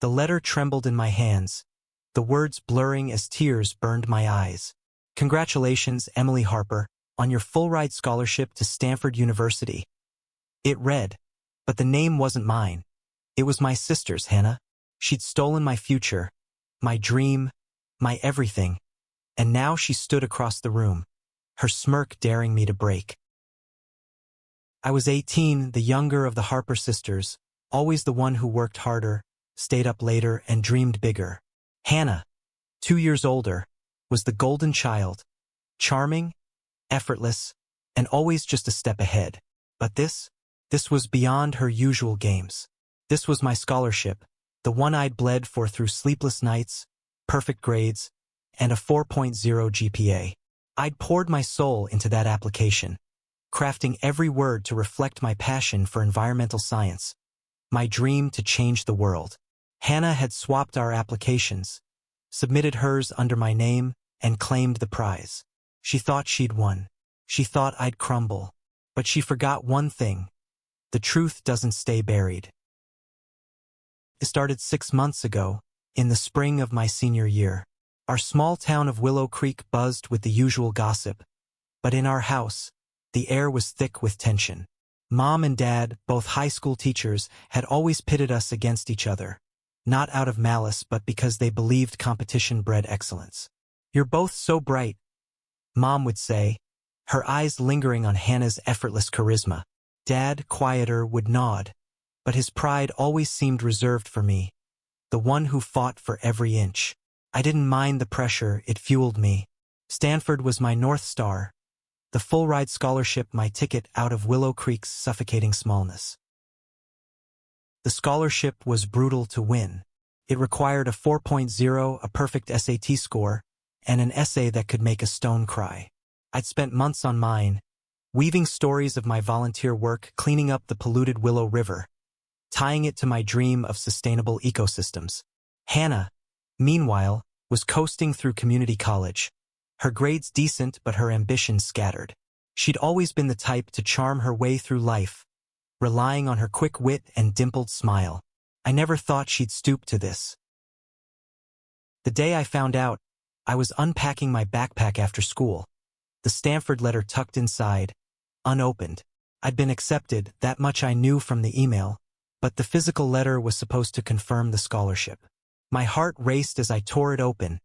The letter trembled in my hands, the words blurring as tears burned my eyes. "Congratulations, Emily Harper, on your full-ride scholarship to Stanford University." It read, but the name wasn't mine. It was my sister's, Hannah. She'd stolen my future, my dream, my everything, and now she stood across the room, her smirk daring me to break. I was 18, the younger of the Harper sisters, always the one who worked harder, stayed up later, and dreamed bigger. Hannah, 2 years older, was the golden child, charming, effortless, and always just a step ahead. But this was beyond her usual games. This was my scholarship, the one I'd bled for through sleepless nights, perfect grades, and a 4.0 GPA. I'd poured my soul into that application, crafting every word to reflect my passion for environmental science, my dream to change the world. Hannah had swapped our applications, submitted hers under my name, and claimed the prize. She thought she'd won. She thought I'd crumble. But she forgot one thing. The truth doesn't stay buried. It started 6 months ago, in the spring of my senior year. Our small town of Willow Creek buzzed with the usual gossip, but in our house, the air was thick with tension. Mom and Dad, both high school teachers, had always pitted us against each other, not out of malice but because they believed competition bred excellence. "You're both so bright," Mom would say, her eyes lingering on Hannah's effortless charisma. Dad, quieter, would nod, but his pride always seemed reserved for me, the one who fought for every inch. I didn't mind the pressure, it fueled me. Stanford was my North Star, the full-ride scholarship, my ticket out of Willow Creek's suffocating smallness. The scholarship was brutal to win. It required a 4.0, a perfect SAT score, and an essay that could make a stone cry. I'd spent months on mine, weaving stories of my volunteer work cleaning up the polluted Willow River, tying it to my dream of sustainable ecosystems. Hannah, meanwhile, was coasting through community college. Her grades decent but her ambitions scattered. She'd always been the type to charm her way through life, relying on her quick wit and dimpled smile. I never thought she'd stoop to this. The day I found out, I was unpacking my backpack after school, the Stanford letter tucked inside, unopened. I'd been accepted, that much I knew from the email, but the physical letter was supposed to confirm the scholarship. My heart raced as I tore it open,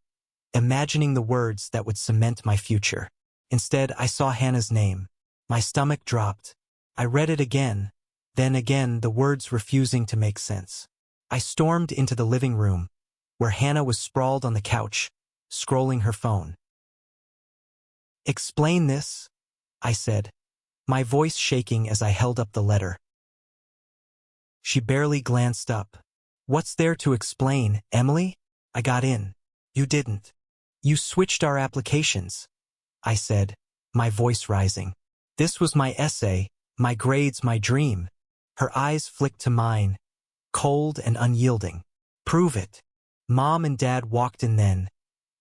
imagining the words that would cement my future. Instead, I saw Hannah's name. My stomach dropped. I read it again, then again, the words refusing to make sense. I stormed into the living room, where Hannah was sprawled on the couch, scrolling her phone. "Explain this," I said, my voice shaking as I held up the letter. She barely glanced up. "What's there to explain, Emily? I got in. You didn't. You switched our applications," I said, my voice rising. This was my essay, my grades, my dream. Her eyes flicked to mine, cold and unyielding. "Prove it." Mom and Dad walked in then,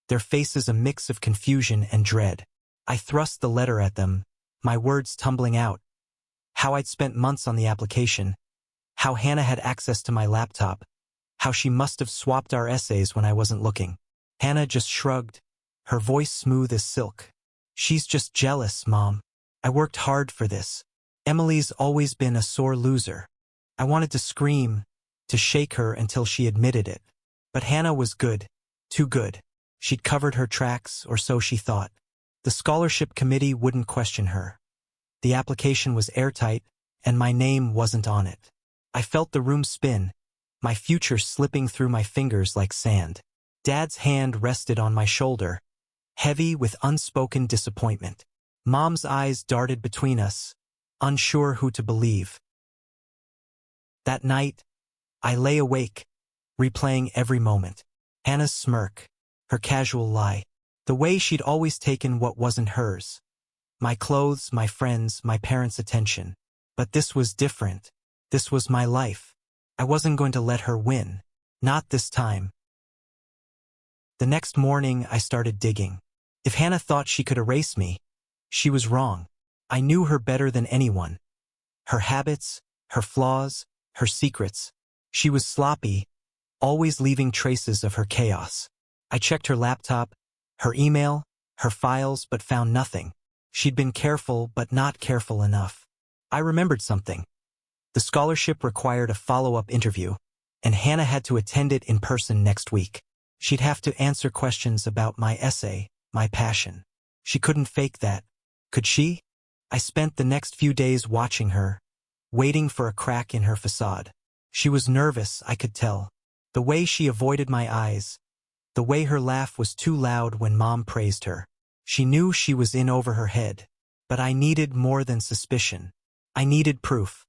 their faces a mix of confusion and dread. I thrust the letter at them, my words tumbling out. How I'd spent months on the application, how Hannah had access to my laptop, how she must have swapped our essays when I wasn't looking. Hannah just shrugged, her voice smooth as silk. "She's just jealous, Mom. I worked hard for this. Emily's always been a sore loser." I wanted to scream, to shake her until she admitted it. But Hannah was good, too good. She'd covered her tracks, or so she thought. The scholarship committee wouldn't question her. The application was airtight, and my name wasn't on it. I felt the room spin, my future slipping through my fingers like sand. Dad's hand rested on my shoulder, heavy with unspoken disappointment. Mom's eyes darted between us, unsure who to believe. That night, I lay awake, replaying every moment. Hannah's smirk, her casual lie, the way she'd always taken what wasn't hers. My clothes, my friends, my parents' attention. But this was different. This was my life. I wasn't going to let her win. Not this time. The next morning, I started digging. If Hannah thought she could erase me, she was wrong. I knew her better than anyone. Her habits, her flaws, her secrets. She was sloppy, always leaving traces of her chaos. I checked her laptop, her email, her files, but found nothing. She'd been careful, but not careful enough. I remembered something. The scholarship required a follow-up interview, and Hannah had to attend it in person next week. She'd have to answer questions about my essay, my passion. She couldn't fake that, could she? I spent the next few days watching her, waiting for a crack in her facade. She was nervous, I could tell. The way she avoided my eyes, the way her laugh was too loud when Mom praised her. She knew she was in over her head, but I needed more than suspicion. I needed proof.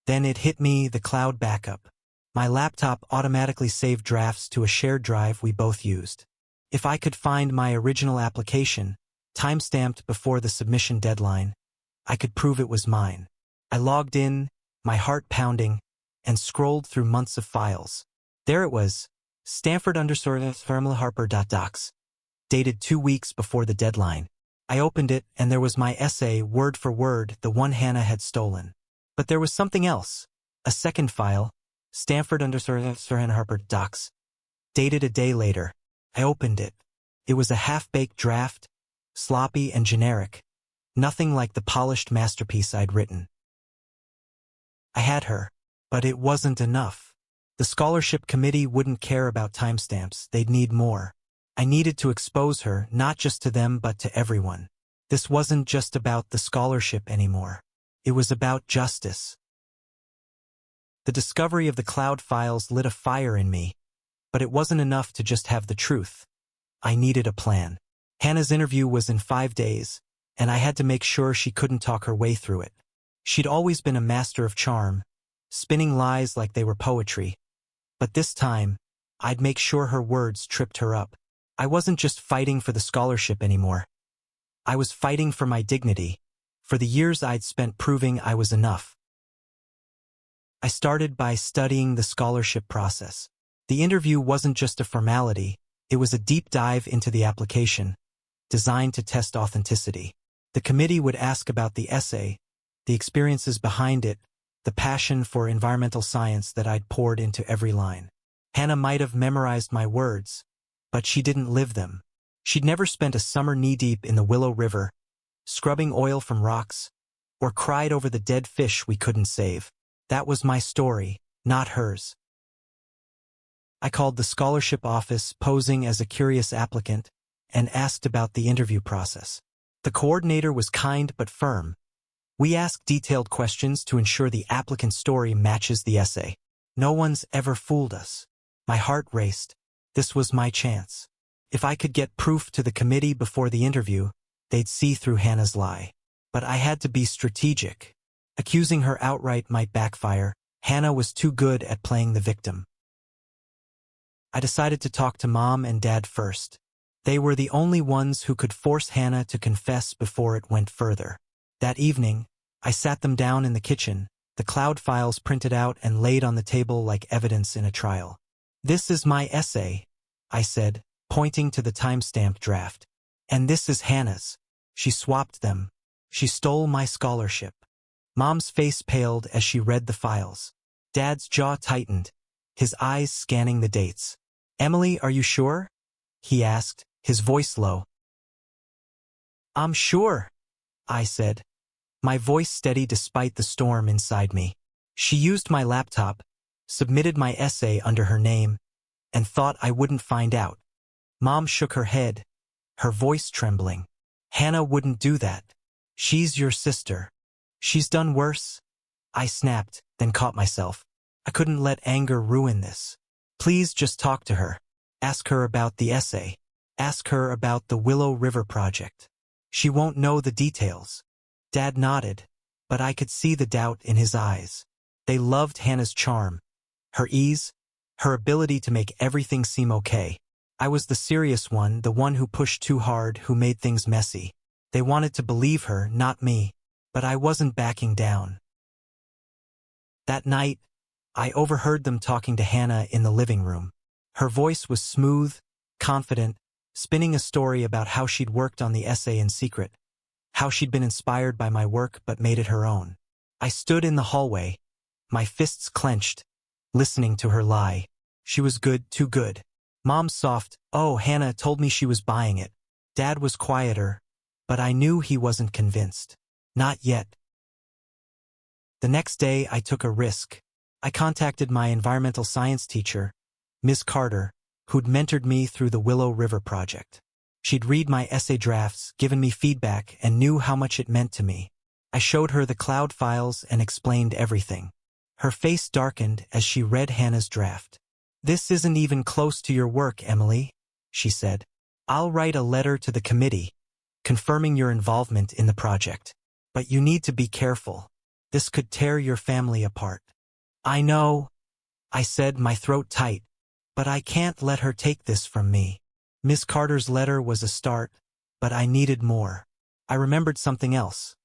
Then it hit me, the cloud backup. My laptop automatically saved drafts to a shared drive we both used. If I could find my original application, timestamped before the submission deadline, I could prove it was mine. I logged in, my heart pounding, and scrolled through months of files. There it was, Stanford_Harper.docs, dated 2 weeks before the deadline. I opened it, and there was my essay, word for word, the one Hannah had stolen. But there was something else. A second file, Stanford_Harper.docs, dated a day later. I opened it. It was a half-baked draft, sloppy and generic, nothing like the polished masterpiece I'd written. I had her, but it wasn't enough. The scholarship committee wouldn't care about timestamps, they'd need more. I needed to expose her, not just to them but to everyone. This wasn't just about the scholarship anymore. It was about justice. The discovery of the cloud files lit a fire in me, but it wasn't enough to just have the truth. I needed a plan. Hannah's interview was in 5 days, and I had to make sure she couldn't talk her way through it. She'd always been a master of charm, spinning lies like they were poetry. But this time, I'd make sure her words tripped her up. I wasn't just fighting for the scholarship anymore. I was fighting for my dignity, for the years I'd spent proving I was enough. I started by studying the scholarship process. The interview wasn't just a formality, it was a deep dive into the application, designed to test authenticity. The committee would ask about the essay, the experiences behind it, the passion for environmental science that I'd poured into every line. Hannah might have memorized my words, but she didn't live them. She'd never spent a summer knee-deep in the Willow River, scrubbing oil from rocks, or cried over the dead fish we couldn't save. That was my story, not hers. I called the scholarship office, posing as a curious applicant, and asked about the interview process. The coordinator was kind but firm. We asked detailed questions to ensure the applicant's story matches the essay. No one's ever fooled us. My heart raced. This was my chance. If I could get proof to the committee before the interview, they'd see through Hannah's lie. But I had to be strategic. Accusing her outright might backfire. Hannah was too good at playing the victim. I decided to talk to Mom and Dad first. They were the only ones who could force Hannah to confess before it went further. That evening, I sat them down in the kitchen, the cloud files printed out and laid on the table like evidence in a trial. "This is my essay," I said, pointing to the timestamped draft. "And this is Hannah's. She swapped them. She stole my scholarship." Mom's face paled as she read the files. Dad's jaw tightened, his eyes scanning the dates. "Emily, are you sure?" he asked, his voice low. "I'm sure," I said, my voice steady despite the storm inside me. She used my laptop, submitted my essay under her name, and thought I wouldn't find out. Mom shook her head, her voice trembling. "Hannah wouldn't do that. She's your sister. She's done worse." I snapped, then caught myself. I couldn't let anger ruin this. "Please just talk to her. Ask her about the essay. Ask her about the Willow River project. She won't know the details." Dad nodded, but I could see the doubt in his eyes. They loved Hannah's charm, her ease, her ability to make everything seem okay. I was the serious one, the one who pushed too hard, who made things messy. They wanted to believe her, not me, but I wasn't backing down. That night, I overheard them talking to Hannah in the living room. Her voice was smooth, confident, spinning a story about how she'd worked on the essay in secret, how she'd been inspired by my work but made it her own. I stood in the hallway, my fists clenched, listening to her lie. She was good, too good. Mom's soft, "Oh, Hannah told me she was buying it." Dad was quieter, but I knew he wasn't convinced. Not yet. The next day, I took a risk. I contacted my environmental science teacher, Ms. Carter, who'd mentored me through the Willow River project. She'd read my essay drafts, given me feedback, and knew how much it meant to me. I showed her the cloud files and explained everything. Her face darkened as she read Hannah's draft. "This isn't even close to your work, Emily," she said. "I'll write a letter to the committee, confirming your involvement in the project. But you need to be careful. This could tear your family apart." "I know," I said, my throat tight, "but I can't let her take this from me." Miss Carter's letter was a start, but I needed more. I remembered something else.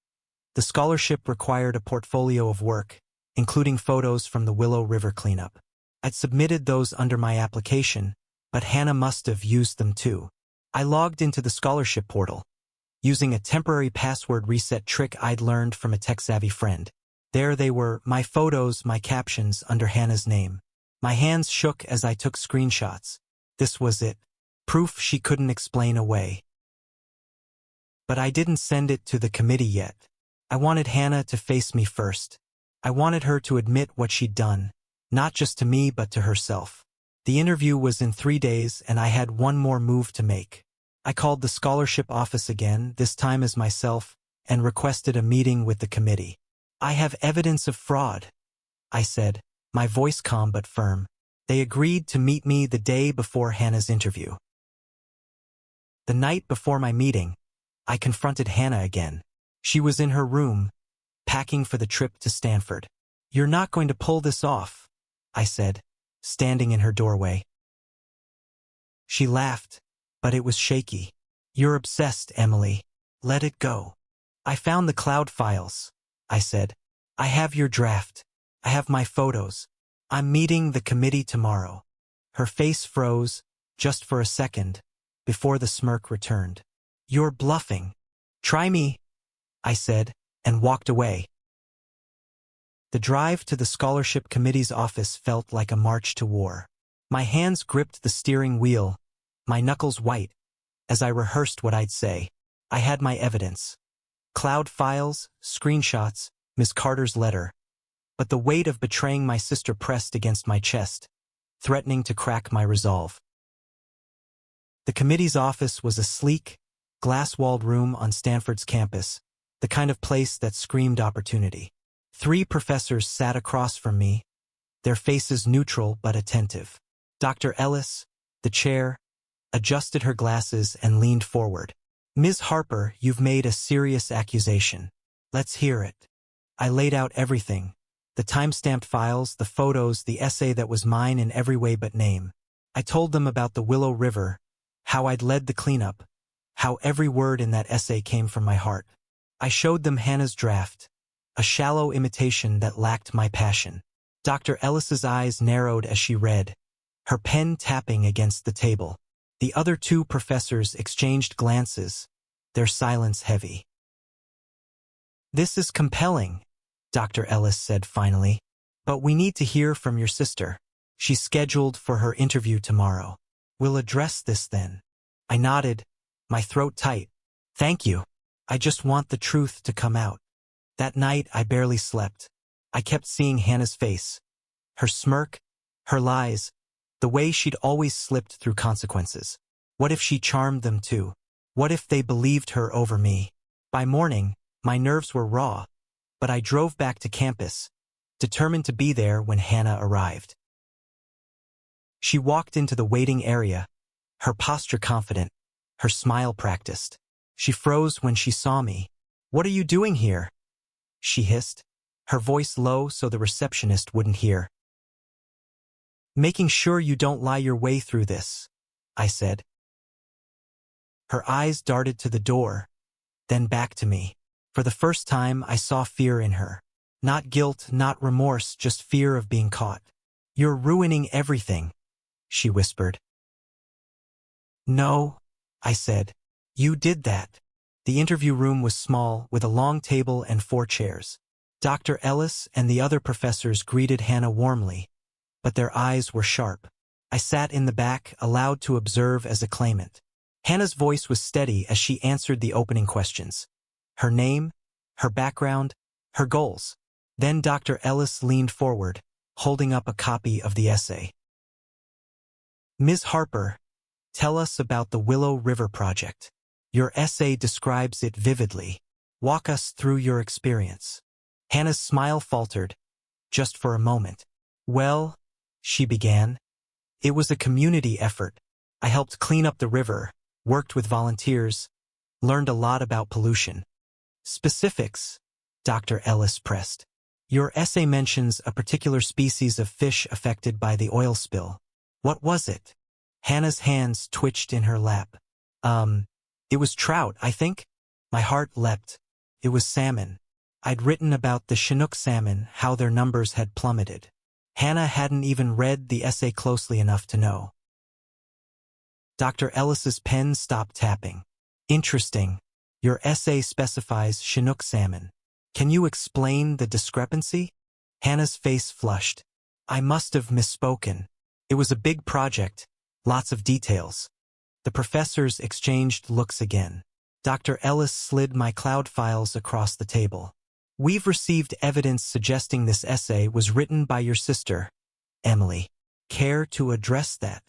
The scholarship required a portfolio of work, including photos from the Willow River cleanup. I'd submitted those under my application, but Hannah must have used them too. I logged into the scholarship portal, using a temporary password reset trick I'd learned from a tech-savvy friend. There they were, my photos, my captions, under Hannah's name. My hands shook as I took screenshots. This was it. Proof she couldn't explain away. But I didn't send it to the committee yet. I wanted Hannah to face me first. I wanted her to admit what she'd done, not just to me but to herself. The interview was in 3 days, and I had one more move to make. I called the scholarship office again, this time as myself, and requested a meeting with the committee. "I have evidence of fraud," I said, my voice calm but firm. They agreed to meet me the day before Hannah's interview. The night before my meeting, I confronted Hannah again. She was in her room, packing for the trip to Stanford. "You're not going to pull this off," I said, standing in her doorway. She laughed, but it was shaky. "You're obsessed, Emily. Let it go." "I found the cloud files," I said. "I have your draft. I have my photos. I'm meeting the committee tomorrow." Her face froze, just for a second, before the smirk returned. "You're bluffing." "Try me," I said, and walked away. The drive to the scholarship committee's office felt like a march to war. My hands gripped the steering wheel, my knuckles white, as I rehearsed what I'd say. I had my evidence. Cloud files, screenshots, Miss Carter's letter. But the weight of betraying my sister pressed against my chest, threatening to crack my resolve. The committee's office was a sleek, glass-walled room on Stanford's campus, the kind of place that screamed opportunity. 3 professors sat across from me, their faces neutral but attentive. Dr. Ellis, the chair, adjusted her glasses and leaned forward. "Ms. Harper, you've made a serious accusation. Let's hear it." I laid out everything. The time-stamped files, the photos, the essay that was mine in every way but name. I told them about the Willow River, how I'd led the cleanup, how every word in that essay came from my heart. I showed them Hannah's draft, a shallow imitation that lacked my passion. Dr. Ellis's eyes narrowed as she read, her pen tapping against the table. The other 2 professors exchanged glances, their silence heavy. "This is compelling," Dr. Ellis said finally. "But we need to hear from your sister. She's scheduled for her interview tomorrow. We'll address this then." I nodded, my throat tight. "Thank you. I just want the truth to come out." That night I barely slept. I kept seeing Hannah's face. Her smirk, her lies, the way she'd always slipped through consequences. What if she charmed them too? What if they believed her over me? By morning, my nerves were raw, but I drove back to campus, determined to be there when Hannah arrived. She walked into the waiting area, her posture confident, her smile practiced. She froze when she saw me. "What are you doing here?" she hissed, her voice low so the receptionist wouldn't hear. "Making sure you don't lie your way through this," I said. Her eyes darted to the door, then back to me. For the first time, I saw fear in her. Not guilt, not remorse, just fear of being caught. "You're ruining everything," she whispered. "No," I said. "You did that." The interview room was small, with a long table and 4 chairs. Dr. Ellis and the other professors greeted Hannah warmly, but their eyes were sharp. I sat in the back, allowed to observe as a claimant. Hannah's voice was steady as she answered the opening questions. Her name, her background, her goals. Then Dr. Ellis leaned forward, holding up a copy of the essay. Ms. Harper, tell us about the Willow River Project. Your essay describes it vividly. Walk us through your experience. Hannah's smile faltered, just for a moment. Well, she began, it was a community effort. I helped clean up the river, worked with volunteers, learned a lot about pollution. Specifics, Dr. Ellis pressed. Your essay mentions a particular species of fish affected by the oil spill. What was it? Hannah's hands twitched in her lap. It was trout, I think. My heart leapt. It was salmon. I'd written about the Chinook salmon, how their numbers had plummeted. Hannah hadn't even read the essay closely enough to know. Dr. Ellis's pen stopped tapping. Interesting. Your essay specifies Chinook salmon. Can you explain the discrepancy? Hannah's face flushed. I must have misspoken. It was a big project, lots of details. The professors exchanged looks again. Dr. Ellis slid my cloud files across the table. We've received evidence suggesting this essay was written by your sister, Emily. Care to address that?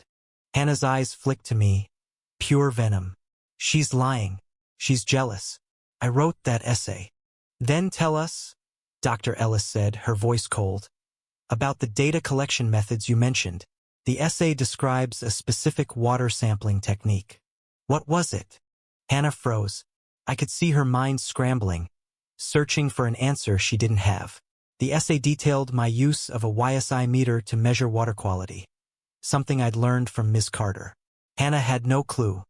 Hannah's eyes flicked to me. Pure venom. She's lying. She's jealous. I wrote that essay. Then tell us, Dr. Ellis said, her voice cold, about the data collection methods you mentioned. The essay describes a specific water sampling technique. What was it? Hannah froze. I could see her mind scrambling, searching for an answer she didn't have. The essay detailed my use of a YSI meter to measure water quality, something I'd learned from Ms. Carter. Hannah had no clue.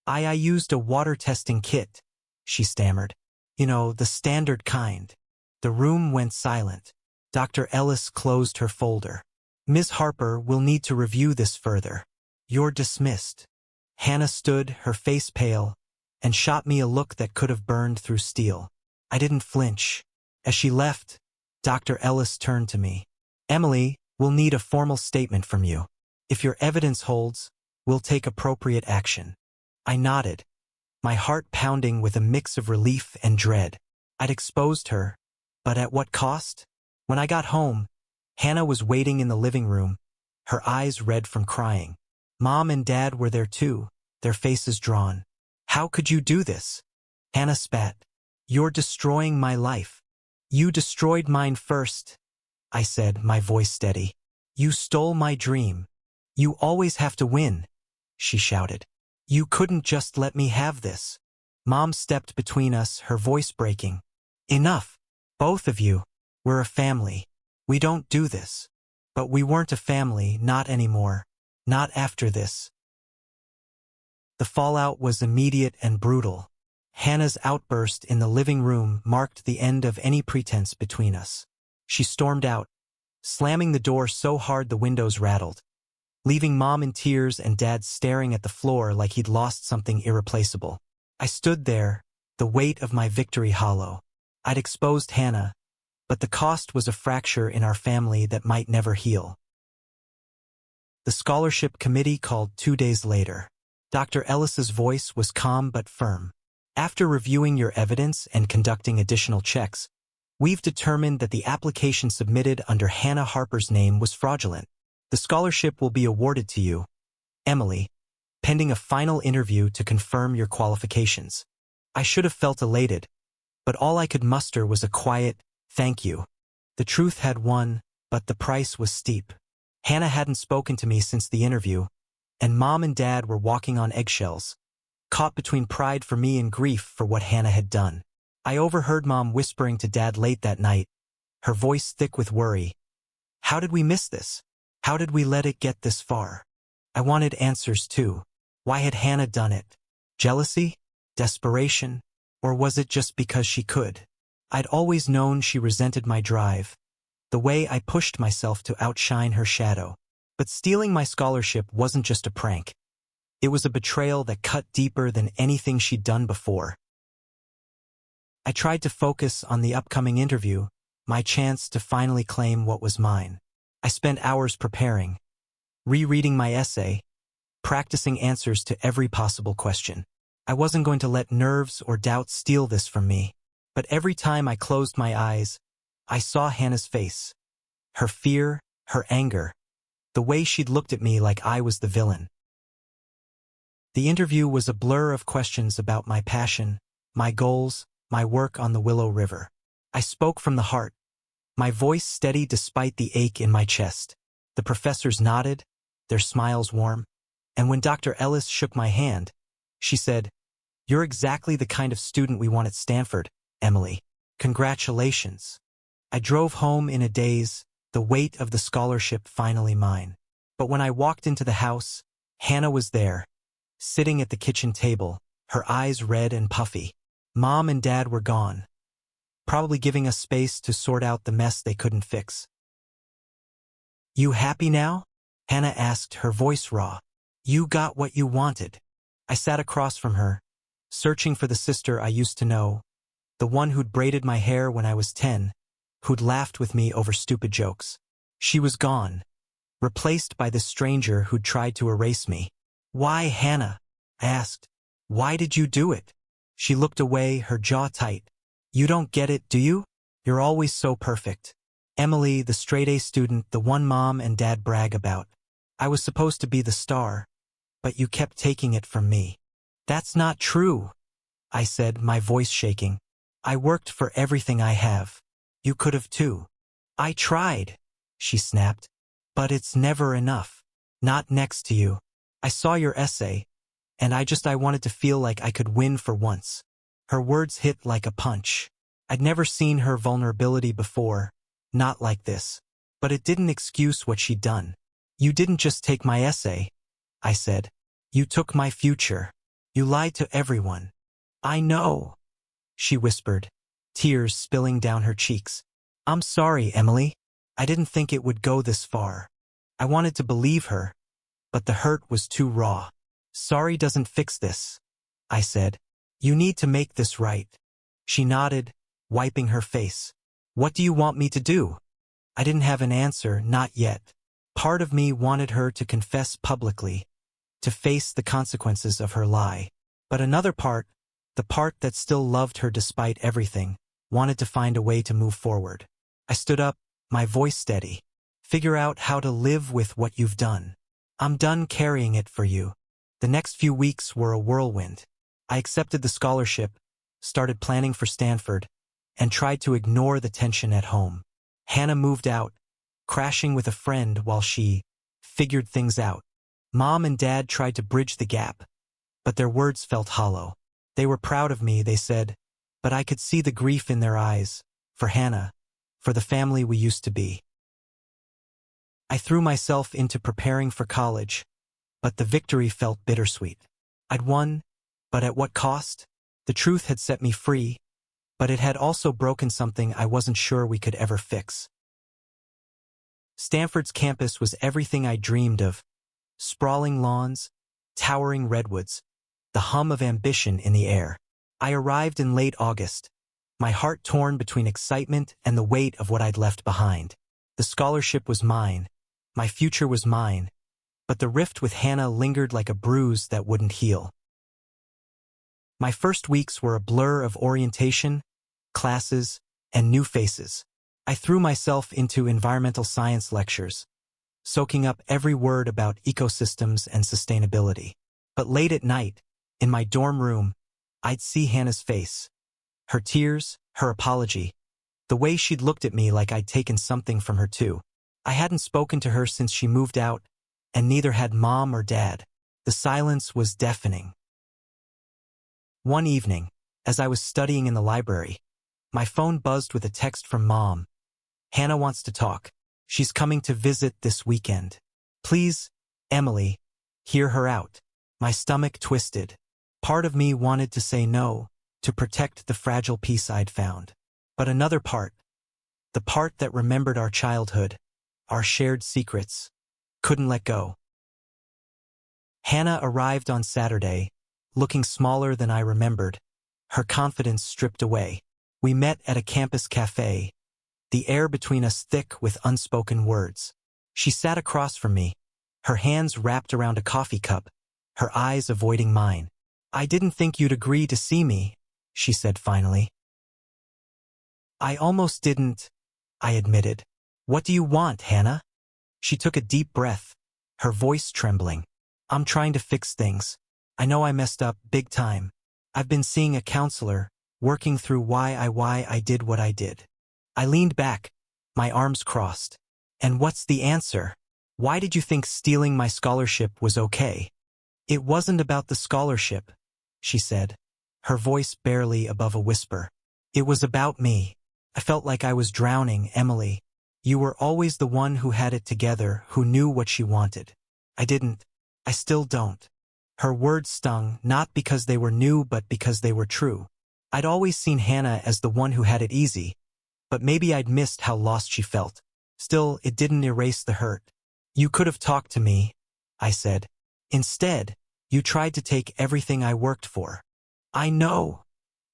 I used a water testing kit, she stammered. You know, the standard kind. The room went silent. Dr. Ellis closed her folder. Ms. Harper will need to review this further. You're dismissed. Hannah stood, her face pale, and shot me a look that could have burned through steel. I didn't flinch. As she left, Dr. Ellis turned to me. Emily, we'll need a formal statement from you. If your evidence holds, we'll take appropriate action. I nodded, my heart pounding with a mix of relief and dread. I'd exposed her, but at what cost? When I got home, Hannah was waiting in the living room, her eyes red from crying. Mom and Dad were there too, their faces drawn. How could you do this? Hannah spat. You're destroying my life. You destroyed mine first, I said, my voice steady. You stole my dream. You always have to win, she shouted. You couldn't just let me have this. Mom stepped between us, her voice breaking. Enough. Both of you. We're a family. We don't do this. But we weren't a family, not anymore. Not after this. The fallout was immediate and brutal. Hannah's outburst in the living room marked the end of any pretense between us. She stormed out, slamming the door so hard the windows rattled, leaving Mom in tears and Dad staring at the floor like he'd lost something irreplaceable. I stood there, the weight of my victory hollow. I'd exposed Hannah, but the cost was a fracture in our family that might never heal. The scholarship committee called 2 days later. Dr. Ellis's voice was calm but firm. After reviewing your evidence and conducting additional checks, we've determined that the application submitted under Hannah Harper's name was fraudulent. The scholarship will be awarded to you, Emily, pending a final interview to confirm your qualifications. I should have felt elated, but all I could muster was a quiet, thank you. The truth had won, but the price was steep. Hannah hadn't spoken to me since the interview, and Mom and Dad were walking on eggshells, caught between pride for me and grief for what Hannah had done. I overheard Mom whispering to Dad late that night, her voice thick with worry. How did we miss this? How did we let it get this far? I wanted answers too. Why had Hannah done it? Jealousy? Desperation? Or was it just because she could? I'd always known she resented my drive, the way I pushed myself to outshine her shadow. But stealing my scholarship wasn't just a prank. It was a betrayal that cut deeper than anything she'd done before. I tried to focus on the upcoming interview, my chance to finally claim what was mine. I spent hours preparing, rereading my essay, practicing answers to every possible question. I wasn't going to let nerves or doubt steal this from me. But every time I closed my eyes, I saw Hannah's face. Her fear, her anger, the way she'd looked at me like I was the villain. The interview was a blur of questions about my passion, my goals, my work on the Willow River. I spoke from the heart, my voice steady despite the ache in my chest. The professors nodded, their smiles warm, and when Dr. Ellis shook my hand, she said, "You're exactly the kind of student we want at Stanford, Emily. Congratulations." I drove home in a daze, the weight of the scholarship finally mine. But when I walked into the house, Hannah was there, sitting at the kitchen table, her eyes red and puffy. Mom and Dad were gone, probably giving us space to sort out the mess they couldn't fix. "You happy now?" Hannah asked, her voice raw. "You got what you wanted." I sat across from her, searching for the sister I used to know, the one who'd braided my hair when I was 10, who'd laughed with me over stupid jokes. She was gone, replaced by this stranger who'd tried to erase me. "Why, Hannah?" I asked. "Why did you do it?" She looked away, her jaw tight. "You don't get it, do you? You're always so perfect. Emily, the straight-A student, the one Mom and Dad brag about. I was supposed to be the star, but you kept taking it from me." "That's not true," I said, my voice shaking. "I worked for everything I have. You could have too." "I tried," she snapped. "But it's never enough. Not next to you. I saw your essay, and I wanted to feel like I could win for once." Her words hit like a punch. I'd never seen her vulnerability before, not like this. But it didn't excuse what she'd done. "You didn't just take my essay," I said. "You took my future. You lied to everyone." "I know," she whispered, tears spilling down her cheeks. "I'm sorry, Emily. I didn't think it would go this far." I wanted to believe her, but the hurt was too raw. "Sorry doesn't fix this," I said. "You need to make this right." She nodded, wiping her face. "What do you want me to do?" I didn't have an answer, not yet. Part of me wanted her to confess publicly, to face the consequences of her lie. But another part, the part that still loved her despite everything, wanted to find a way to move forward. I stood up, my voice steady. "Figure out how to live with what you've done. I'm done carrying it for you." The next few weeks were a whirlwind. I accepted the scholarship, started planning for Stanford, and tried to ignore the tension at home. Hannah moved out, crashing with a friend while she figured things out. Mom and Dad tried to bridge the gap, but their words felt hollow. They were proud of me, they said, but I could see the grief in their eyes, for Hannah, for the family we used to be. I threw myself into preparing for college, but the victory felt bittersweet. I'd won, but at what cost? The truth had set me free, but it had also broken something I wasn't sure we could ever fix. Stanford's campus was everything I dreamed of. Sprawling lawns, towering redwoods, the hum of ambition in the air. I arrived in late August, my heart torn between excitement and the weight of what I'd left behind. The scholarship was mine, my future was mine, but the rift with Hannah lingered like a bruise that wouldn't heal. My first weeks were a blur of orientation, classes, and new faces. I threw myself into environmental science lectures, soaking up every word about ecosystems and sustainability. But late at night, in my dorm room, I'd see Hannah's face. Her tears, her apology, the way she'd looked at me like I'd taken something from her too. I hadn't spoken to her since she moved out, and neither had Mom or Dad. The silence was deafening. One evening, as I was studying in the library, my phone buzzed with a text from Mom. "Hannah wants to talk. She's coming to visit this weekend. Please, Emily, hear her out." My stomach twisted. Part of me wanted to say no, to protect the fragile peace I'd found. But another part, the part that remembered our childhood, our shared secrets, couldn't let go. Hannah arrived on Saturday, looking smaller than I remembered, her confidence stripped away. We met at a campus cafe, the air between us thick with unspoken words. She sat across from me, her hands wrapped around a coffee cup, her eyes avoiding mine. "I didn't think you'd agree to see me," she said finally. "I almost didn't," I admitted. "What do you want, Hannah?" She took a deep breath, her voice trembling. "I'm trying to fix things. I know I messed up big time. I've been seeing a counselor, working through why I did what I did." I leaned back, my arms crossed. "And what's the answer? Why did you think stealing my scholarship was okay?" "It wasn't about the scholarship," she said, her voice barely above a whisper. "It was about me. I felt like I was drowning, Emily. You were always the one who had it together, who knew what she wanted. I didn't. I still don't." Her words stung, not because they were new but because they were true. I'd always seen Hannah as the one who had it easy, but maybe I'd missed how lost she felt. Still, it didn't erase the hurt. "You could have talked to me," I said. "Instead, you tried to take everything I worked for." "I know,"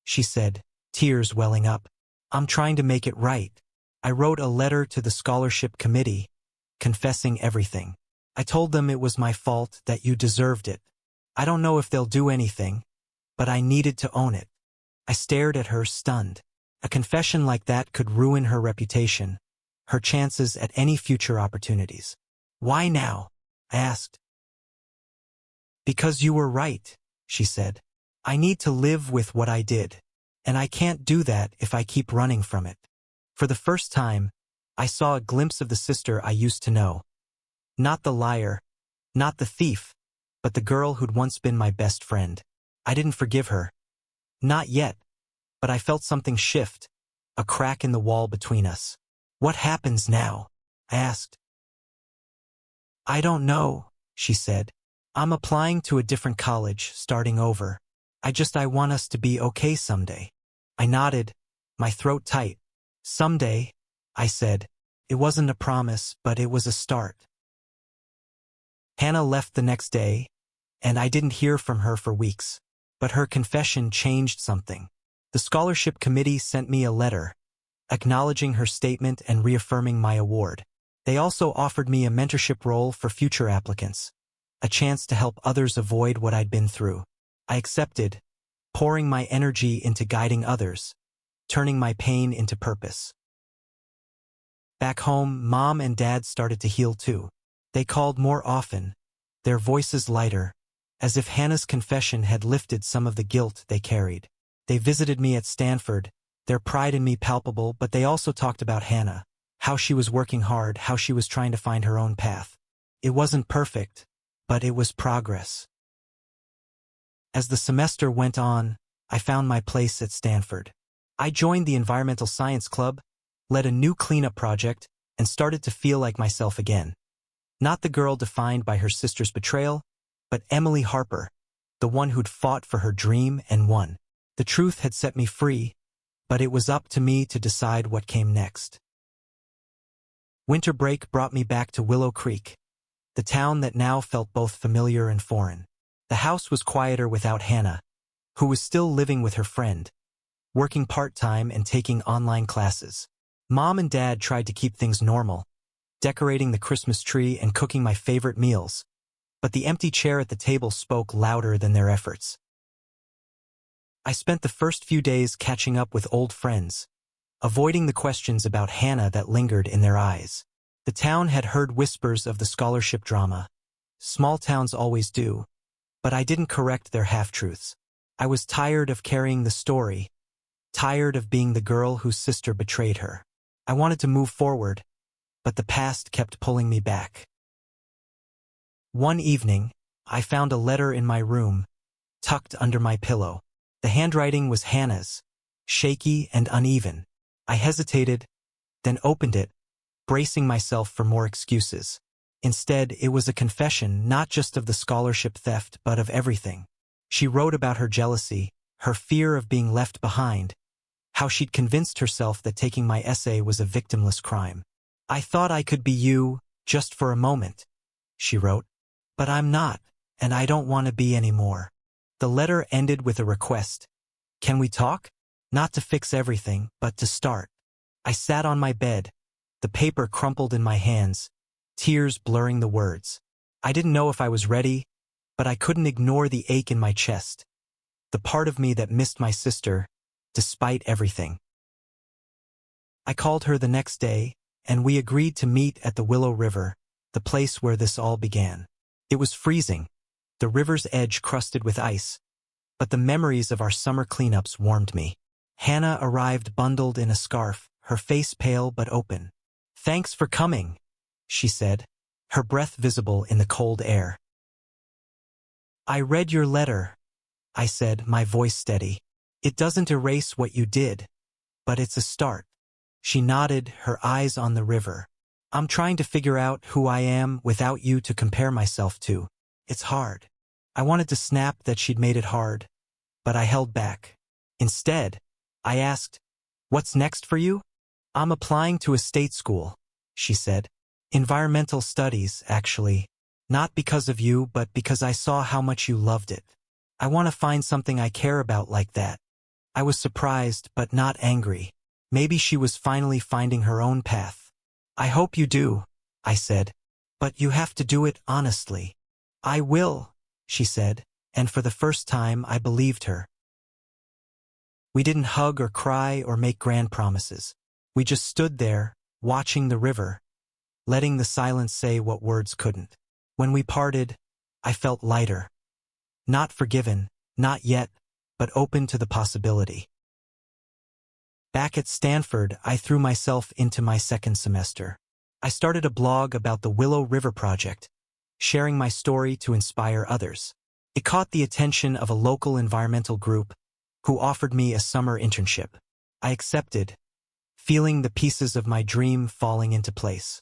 she said, tears welling up. "I'm trying to make it right. I wrote a letter to the scholarship committee, confessing everything. I told them it was my fault, that you deserved it. I don't know if they'll do anything, but I needed to own it." I stared at her, stunned. A confession like that could ruin her reputation, her chances at any future opportunities. "Why now?" I asked. "Because you were right," she said. "I need to live with what I did, and I can't do that if I keep running from it." For the first time, I saw a glimpse of the sister I used to know. Not the liar, not the thief, but the girl who'd once been my best friend. I didn't forgive her. Not yet, but I felt something shift, a crack in the wall between us. "What happens now?" I asked. "I don't know," she said. "I'm applying to a different college, starting over. I want us to be okay someday." I nodded, my throat tight. "Someday," I said. It wasn't a promise, but it was a start. Hannah left the next day, and I didn't hear from her for weeks. But her confession changed something. The scholarship committee sent me a letter, acknowledging her statement and reaffirming my award. They also offered me a mentorship role for future applicants, a chance to help others avoid what I'd been through. I accepted, pouring my energy into guiding others, turning my pain into purpose. Back home, Mom and Dad started to heal too. They called more often, their voices lighter, as if Hannah's confession had lifted some of the guilt they carried. They visited me at Stanford, their pride in me palpable, but they also talked about Hannah, how she was working hard, how she was trying to find her own path. It wasn't perfect, but it was progress. As the semester went on, I found my place at Stanford. I joined the Environmental Science Club, led a new cleanup project, and started to feel like myself again. Not the girl defined by her sister's betrayal, but Emily Harper, the one who'd fought for her dream and won. The truth had set me free, but it was up to me to decide what came next. Winter break brought me back to Willow Creek, the town that now felt both familiar and foreign. The house was quieter without Hannah, who was still living with her friend, working part-time and taking online classes. Mom and Dad tried to keep things normal, decorating the Christmas tree and cooking my favorite meals, but the empty chair at the table spoke louder than their efforts. I spent the first few days catching up with old friends, avoiding the questions about Hannah that lingered in their eyes. The town had heard whispers of the scholarship drama. Small towns always do, but I didn't correct their half-truths. I was tired of carrying the story, tired of being the girl whose sister betrayed her. I wanted to move forward, but the past kept pulling me back. One evening, I found a letter in my room, tucked under my pillow. The handwriting was Hannah's, shaky and uneven. I hesitated, then opened it, bracing myself for more excuses. Instead, it was a confession not just of the scholarship theft but of everything. She wrote about her jealousy, her fear of being left behind, how she'd convinced herself that taking my essay was a victimless crime. "I thought I could be you, just for a moment," she wrote. "But I'm not, and I don't want to be anymore." The letter ended with a request. "Can we talk? Not to fix everything, but to start." I sat on my bed, the paper crumpled in my hands, tears blurring the words. I didn't know if I was ready, but I couldn't ignore the ache in my chest, the part of me that missed my sister, despite everything. I called her the next day, and we agreed to meet at the Willow River, the place where this all began. It was freezing, the river's edge crusted with ice, but the memories of our summer cleanups warmed me. Hannah arrived bundled in a scarf, her face pale but open. "Thanks for coming," she said, her breath visible in the cold air. "I read your letter," I said, my voice steady. "It doesn't erase what you did, but it's a start." She nodded, her eyes on the river. "I'm trying to figure out who I am without you to compare myself to. It's hard." I wanted to snap that she'd made it hard, but I held back. Instead, I asked, "What's next for you?" "I'm applying to a state school," she said. "Environmental studies, actually. Not because of you, but because I saw how much you loved it. I want to find something I care about like that." I was surprised, but not angry. Maybe she was finally finding her own path. "I hope you do," I said. "But you have to do it honestly." "I will," she said, and for the first time I believed her. We didn't hug or cry or make grand promises. We just stood there, watching the river, letting the silence say what words couldn't. When we parted, I felt lighter. Not forgiven, not yet, but open to the possibility. Back at Stanford, I threw myself into my second semester. I started a blog about the Willow River Project, sharing my story to inspire others. It caught the attention of a local environmental group who offered me a summer internship. I accepted, feeling the pieces of my dream falling into place.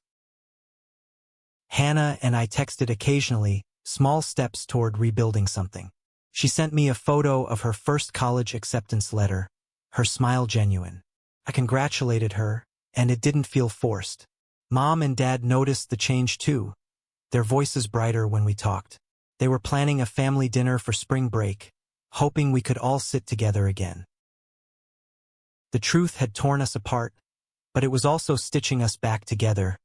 Hannah and I texted occasionally, small steps toward rebuilding something. She sent me a photo of her first college acceptance letter, her smile genuine. I congratulated her, and it didn't feel forced. Mom and Dad noticed the change too, their voices brighter when we talked. They were planning a family dinner for spring break, hoping we could all sit together again. The truth had torn us apart, but it was also stitching us back together,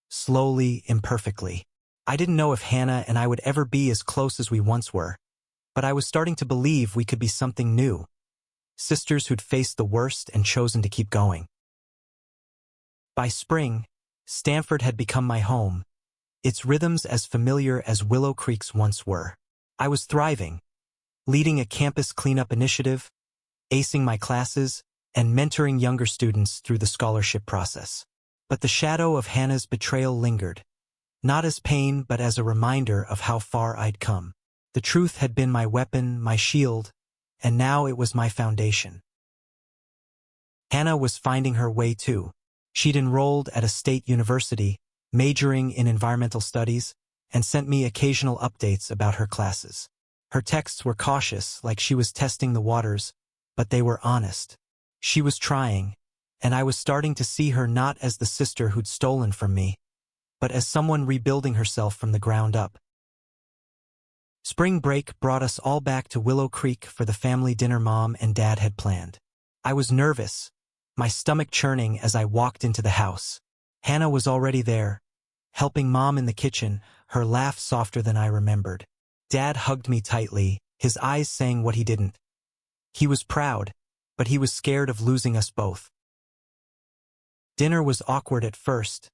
slowly, imperfectly. I didn't know if Hannah and I would ever be as close as we once were, but I was starting to believe we could be something new. Sisters who'd faced the worst and chosen to keep going. By spring, Stanford had become my home, its rhythms as familiar as Willow Creek's once were. I was thriving, leading a campus cleanup initiative, acing my classes, and mentoring younger students through the scholarship process. But the shadow of Hannah's betrayal lingered, not as pain but as a reminder of how far I'd come. The truth had been my weapon, my shield, and now it was my foundation. Hannah was finding her way too. She'd enrolled at a state university, majoring in environmental studies, and sent me occasional updates about her classes. Her texts were cautious, like she was testing the waters, but they were honest. She was trying, and I was starting to see her not as the sister who'd stolen from me, but as someone rebuilding herself from the ground up. Spring break brought us all back to Willow Creek for the family dinner Mom and Dad had planned. I was nervous, my stomach churning as I walked into the house. Hannah was already there, helping Mom in the kitchen, her laugh softer than I remembered. Dad hugged me tightly, his eyes saying what he didn't. He was proud, but he was scared of losing us both. Dinner was awkward at first,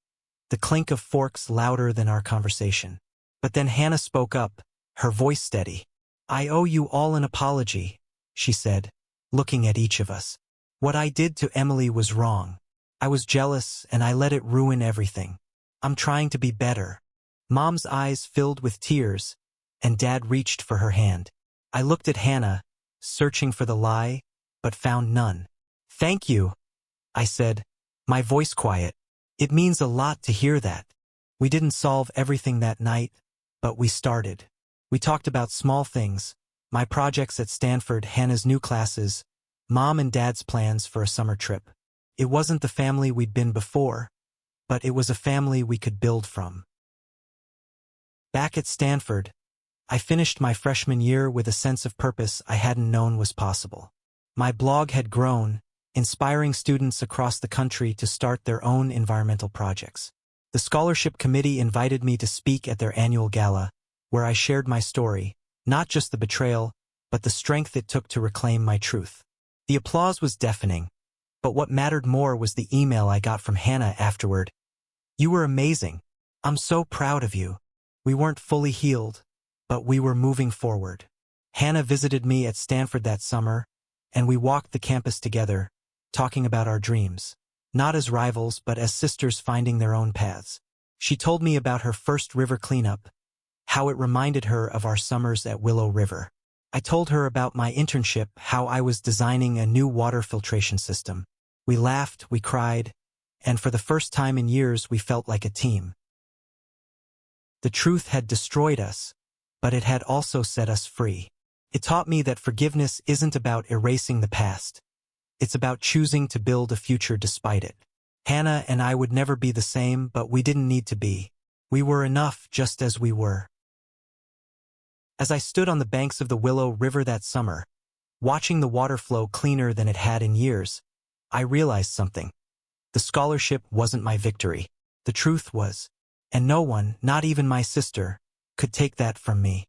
the clink of forks louder than our conversation. But then Hannah spoke up, her voice steady. "I owe you all an apology," she said, looking at each of us. "What I did to Emily was wrong. I was jealous and I let it ruin everything. I'm trying to be better." Mom's eyes filled with tears, and Dad reached for her hand. I looked at Hannah, searching for the lie, but found none. "Thank you," I said, my voice quiet. "It means a lot to hear that." We didn't solve everything that night, but we started. We talked about small things, my projects at Stanford, Hannah's new classes, Mom and Dad's plans for a summer trip. It wasn't the family we'd been before, but it was a family we could build from. Back at Stanford, I finished my freshman year with a sense of purpose I hadn't known was possible. My blog had grown, inspiring students across the country to start their own environmental projects. The scholarship committee invited me to speak at their annual gala, where I shared my story, not just the betrayal, but the strength it took to reclaim my truth. The applause was deafening, but what mattered more was the email I got from Hannah afterward. "You were amazing. I'm so proud of you. We weren't fully healed, but we were moving forward." Hannah visited me at Stanford that summer, and we walked the campus together, talking about our dreams, not as rivals but as sisters finding their own paths. She told me about her first river cleanup, how it reminded her of our summers at Willow River. I told her about my internship, how I was designing a new water filtration system. We laughed, we cried, and for the first time in years we felt like a team. The truth had destroyed us, but it had also set us free. It taught me that forgiveness isn't about erasing the past. It's about choosing to build a future despite it. Hannah and I would never be the same, but we didn't need to be. We were enough just as we were. As I stood on the banks of the Willow River that summer, watching the water flow cleaner than it had in years, I realized something. The scholarship wasn't my victory. The truth was. And no one, not even my sister, could take that from me.